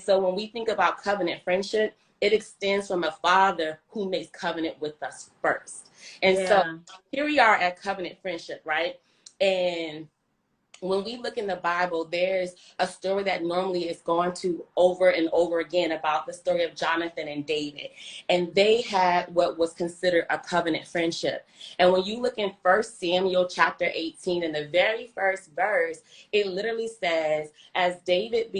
So when we think about covenant friendship, it extends from a father who makes covenant with us first. And so here we are at covenant friendship, right? And when we look in the Bible, there's a story that normally is going to over and over again about the story of Jonathan and David. And they had what was considered a covenant friendship. And when you look in 1 Samuel chapter 18, in the very first verse, it literally says, as David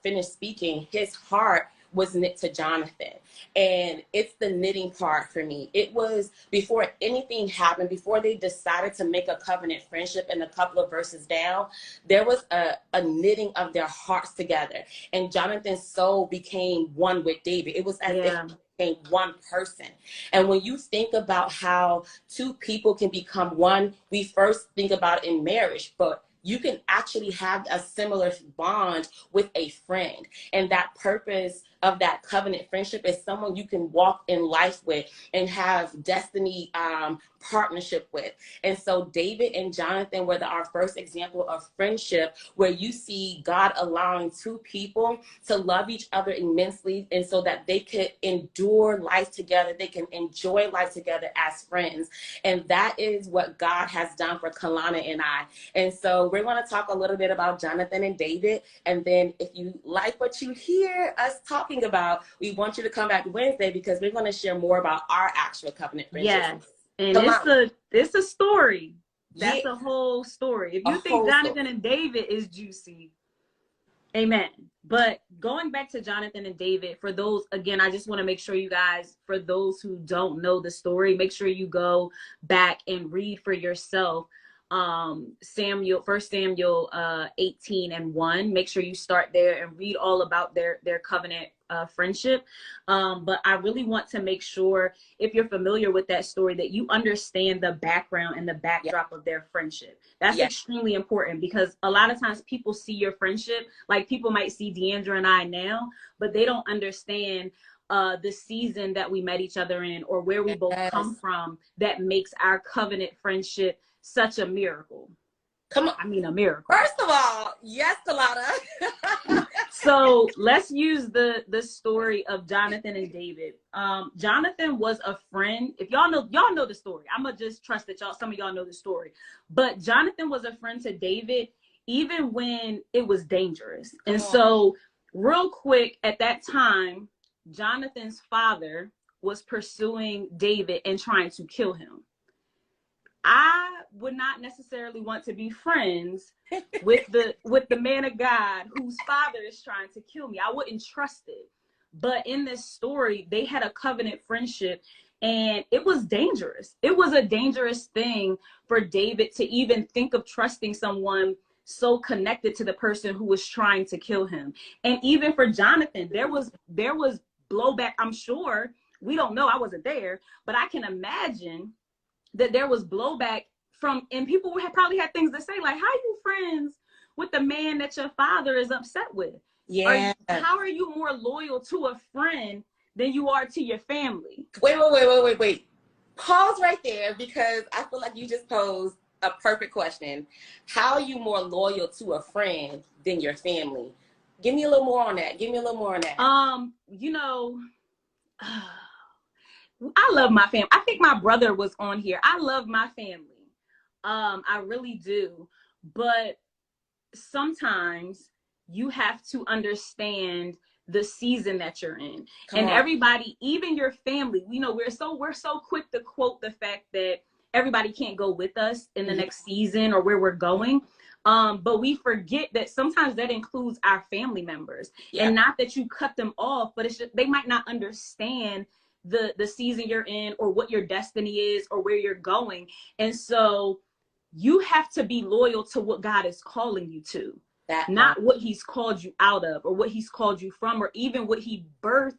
finished speaking, his heart was knit to Jonathan. And it's the knitting part for me. It was before anything happened, before they decided to make a covenant friendship, and a couple of verses down, there was a knitting of their hearts together. And Jonathan's soul became one with David. It was as if it became one person. And when you think about how two people can become one, we first think about it in marriage, but you can actually have a similar bond with a friend. And that purpose of that covenant friendship is someone you can walk in life with and have destiny partnership with. And so David and Jonathan were our first example of friendship, where you see God allowing two people to love each other immensely, and so that they could endure life together, they can enjoy life together as friends. And that is what God has done for Kalana and I. And so we're going to talk a little bit about Jonathan and David. And then if you like what you hear us talking about, we want you to come back Wednesday, because we're going to share more about our actual covenant friendship. Yes. And it's a story. That's a whole story. If you think Jonathan and David is juicy, amen. But going back to Jonathan and David, for those, again, I just want to make sure you guys, for those who don't know the story, make sure you go back and read for yourself. 1 Samuel 18:1. Make sure you start there and read all about their covenant friendship. But I really want to make sure, if you're familiar with that story, that you understand the background and the backdrop of their friendship. That's extremely important, because a lot of times people see your friendship, like people might see Deandra and I now, but they don't understand the season that we met each other in, or where we both come from, that makes our covenant friendship such a miracle. Come on. I mean, a miracle. First of all, yes, Kalana. So let's use the story of Jonathan and David. Jonathan was a friend. If y'all know the story. I'm gonna just trust that some of y'all know the story. But Jonathan was a friend to David, even when it was dangerous. And so real quick, at that time, Jonathan's father was pursuing David and trying to kill him. I would not necessarily want to be friends with the man of God whose father is trying to kill me. I wouldn't trust it. But in this story, they had a covenant friendship, and it was dangerous. It was a dangerous thing for David to even think of trusting someone so connected to the person who was trying to kill him. And even for Jonathan, there was blowback. I'm sure, we don't know, I wasn't there, but I can imagine that there was blowback and people probably had things to say, like, how are you friends with the man that your father is upset with? Yeah. How are you more loyal to a friend than you are to your family? Wait. Pause right there, because I feel like you just posed a perfect question. How are you more loyal to a friend than your family? Give me a little more on that. I love my family. I think my brother was on here. I love my family. I really do. But sometimes you have to understand the season that you're in. Everybody, even your family, we're so quick to quote the fact that everybody can't go with us in the next season or where we're going. But we forget that sometimes that includes our family members. And not that you cut them off, but it's just, they might not understand the season you're in, or what your destiny is, or where you're going. And so you have to be loyal to what God is calling you to, not what he's called you out of, or what he's called you from, or even what he birthed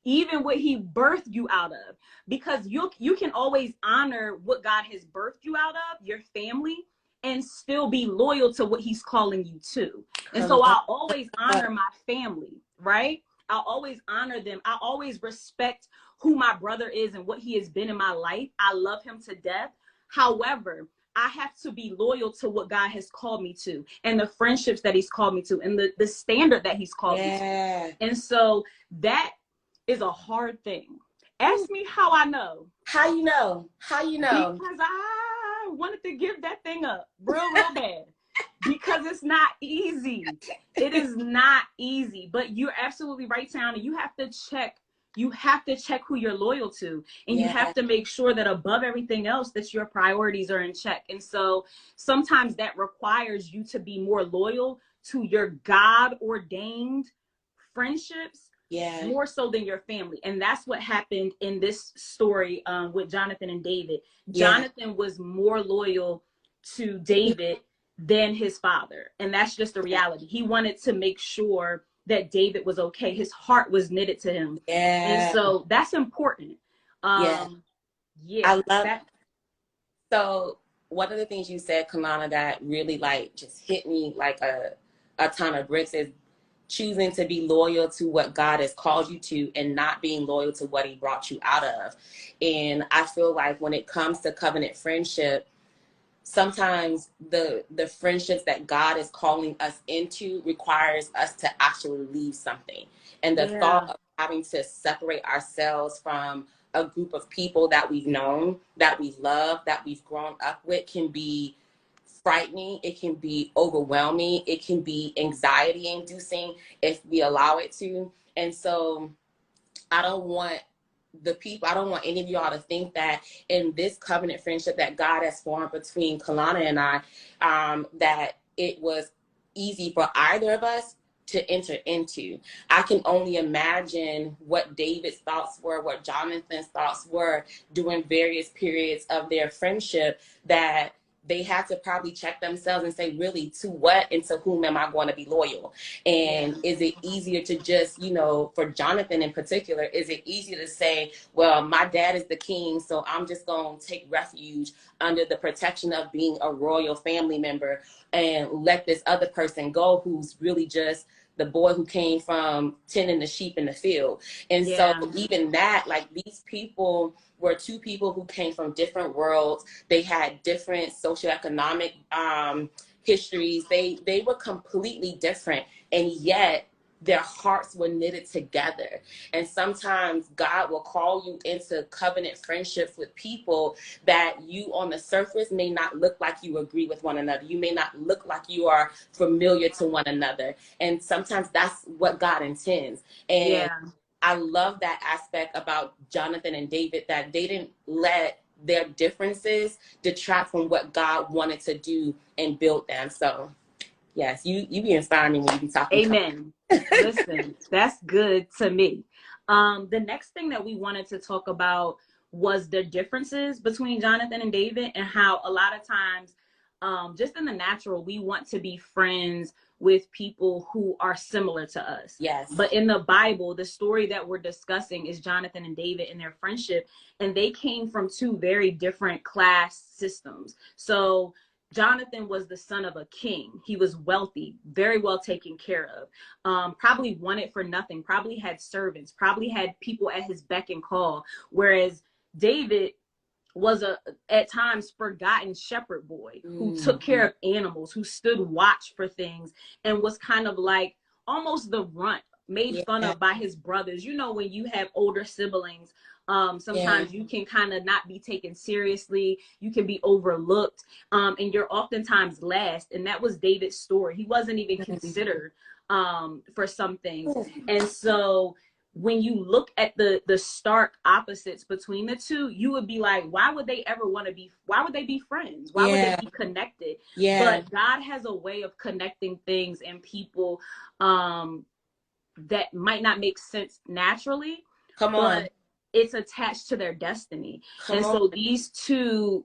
you out of. Because you can always honor what God has birthed you out of, your family, and still be loyal to what he's calling you to. And so I'll always honor my family, right? I'll always honor them. I always respect who my brother is and what he has been in my life. I love him to death. However, I have to be loyal to what God has called me to, and the friendships that he's called me to, and the standard that he's called me to. And so that is a hard thing. Ask me how I know. How you know? How you know? Because I wanted to give that thing up real bad. Because it's not easy. It is not easy. But you're absolutely right, Townie. You have to check. You have to check who you're loyal to. And you have to make sure that above everything else, that your priorities are in check. And so sometimes that requires you to be more loyal to your God-ordained friendships, more so than your family. And that's what happened in this story with Jonathan and David. Jonathan was more loyal to David than his father. And that's just the reality. He wanted to make sure that David was okay. His heart was knitted to him. And so that's important. I love that. So one of the things you said, Kalana, that really like just hit me like a ton of bricks is choosing to be loyal to what God has called you to and not being loyal to what he brought you out of. And I feel like when it comes to covenant friendship, sometimes the friendships that God is calling us into requires us to actually leave something. And the thought of having to separate ourselves from a group of people that we've known, that we love, that we've grown up with can be frightening. It can be overwhelming. It can be anxiety inducing if we allow it to. And so I don't want any of y'all to think that in this covenant friendship that God has formed between Kalana and I, that it was easy for either of us to enter into. I can only imagine what David's thoughts were, what Jonathan's thoughts were during various periods of their friendship, that they had to probably check themselves and say, really, to what and to whom am I going to be loyal? And is it easier to just, for Jonathan in particular, is it easier to say, well, my dad is the king, so I'm just going to take refuge under the protection of being a royal family member and let this other person go who's really just the boy who came from tending the sheep in the field? And so even that, like, these people were two people who came from different worlds. They had different socioeconomic histories. They were completely different, and yet their hearts were knitted together. And sometimes God will call you into covenant friendships with people that you on the surface may not look like you agree with one another. You may not look like you are familiar to one another. And sometimes that's what God intends. And I love that aspect about Jonathan and David, that they didn't let their differences detract from what God wanted to do and build them. So yes, you be inspiring me when you be talking. Amen. Listen, that's good to me. The next thing that we wanted to talk about was the differences between Jonathan and David, and how a lot of times, just in the natural, we want to be friends with people who are similar to us. Yes. But in the Bible, the story that we're discussing is Jonathan and David and their friendship, and they came from two very different class systems. So Jonathan was the son of a king. He was wealthy, very well taken care of, probably wanted for nothing, probably had servants, probably had people at his beck and call. Whereas David was at times forgotten shepherd boy who took care of animals, who stood watch for things, and was kind of like almost the runt, made fun of by his brothers. When you have older siblings, sometimes you can kind of not be taken seriously. You can be overlooked, and you're oftentimes last. And that was David's story. He wasn't even considered for some things. And so when you look at the stark opposites between the two, you would be like, why would they be friends? Why would they be connected? But God has a way of connecting things and people that might not make sense naturally. But it's attached to their destiny. So these two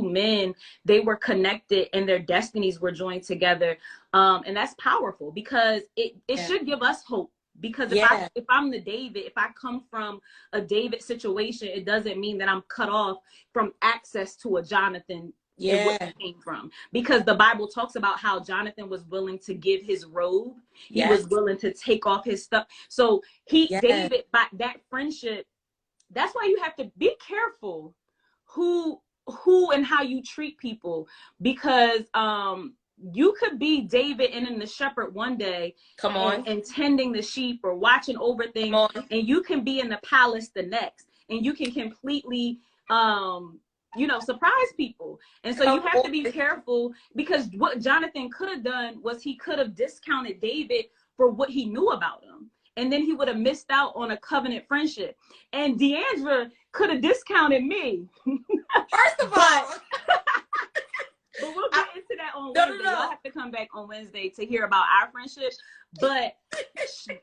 men, they were connected and their destinies were joined together. And that's powerful, because it should give us hope. Because if I'm the David, if I come from a David situation, it doesn't mean that I'm cut off from access to a Jonathan. Where he came from, because the Bible talks about how Jonathan was willing to give his robe. He was willing to take off his stuff. So David, by that friendship, that's why you have to be careful who who and how you treat people, because you could be David and then the shepherd one day, come on, and tending the sheep or watching over things, and you can be in the palace the next, and you can completely surprise people. And so you have to be careful, because what Jonathan could have done was he could have discounted David for what he knew about him, and then he would have missed out on a covenant friendship. And Deandra could have discounted me. First of all. But we'll get into that on Wednesday. You'll have to come back on Wednesday to hear about our friendship. But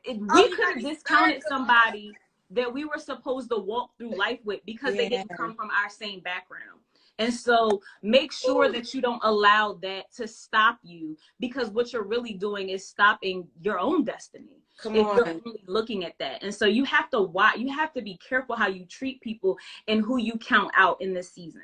we could have discounted somebody that we were supposed to walk through life with because they didn't come from our same background. And so make sure that you don't allow that to stop you, because what you're really doing is stopping your own destiny. If you're only looking at that. And so you have to watch, you have to be careful how you treat people and who you count out in this season.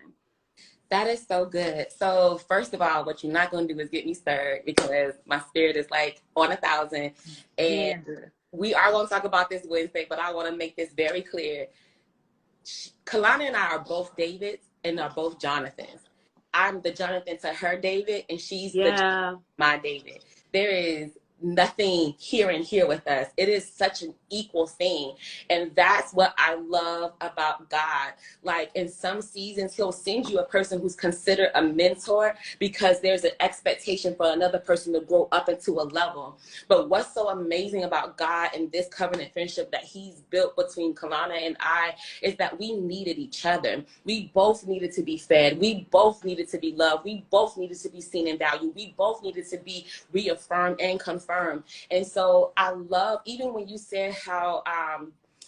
That is so good. So first of all, what you're not going to do is get me stirred, because my spirit is like on 1,000. And we are going to talk about this Wednesday, but I want to make this very clear. Kalana and I are both Davids and are both Jonathans. I'm the Jonathan to her David, and she's my David. There is nothing here and here with us. It is such an equal thing. And that's what I love about God. Like, in some seasons, he'll send you a person who's considered a mentor because there's an expectation for another person to grow up into a level. But what's so amazing about God and this covenant friendship that he's built between Kalana and I is that we needed each other. We both needed to be fed. We both needed to be loved. We both needed to be seen and valued. We both needed to be reaffirmed and confirmed. And so I love, even when you said how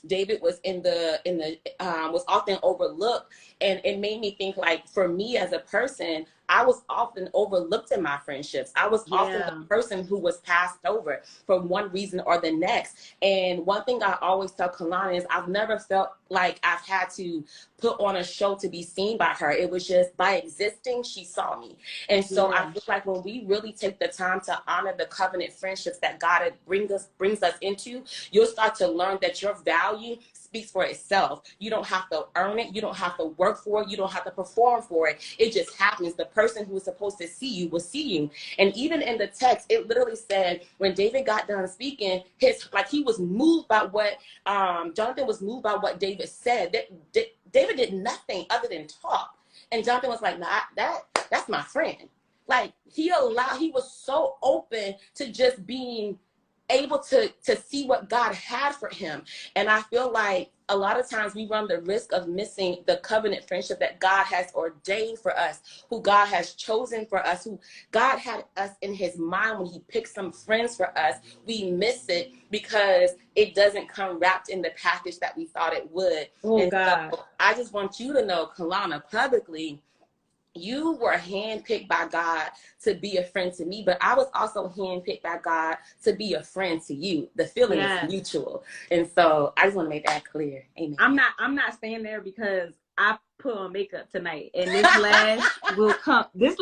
David was was often overlooked, and it made me think, like, for me as a person, I was often overlooked in my friendships. I was often the person who was passed over for one reason or the next. And one thing I always tell Kalana is I've never felt like I've had to put on a show to be seen by her. It was just by existing, she saw me. And so I feel like when we really take the time to honor the covenant friendships that God brings us into, you'll start to learn that your value speaks for itself. You don't have to earn it. You don't have to work for it. You don't have to perform for it. It just happens. The person who is supposed to see you will see you. And even in the text, it literally said when David got done speaking, he was moved by what Jonathan was moved by what David said. David did nothing other than talk. And Jonathan was like, nah, that's my friend. Like, he was so open to just being able to see what God had for him. And I feel like a lot of times we run the risk of missing the covenant friendship that God has ordained for us, who God has chosen for us, who God had us in his mind when he picked some friends for us. We miss it because it doesn't come wrapped in the package that we thought it would. Oh, God. So I just want you to know, Kalana, publicly, you were handpicked by God to be a friend to me, but I was also handpicked by God to be a friend to you. The feeling is mutual. And so I just want to make that clear. Amen. I'm not staying there because I put on makeup tonight, and this lash will come. This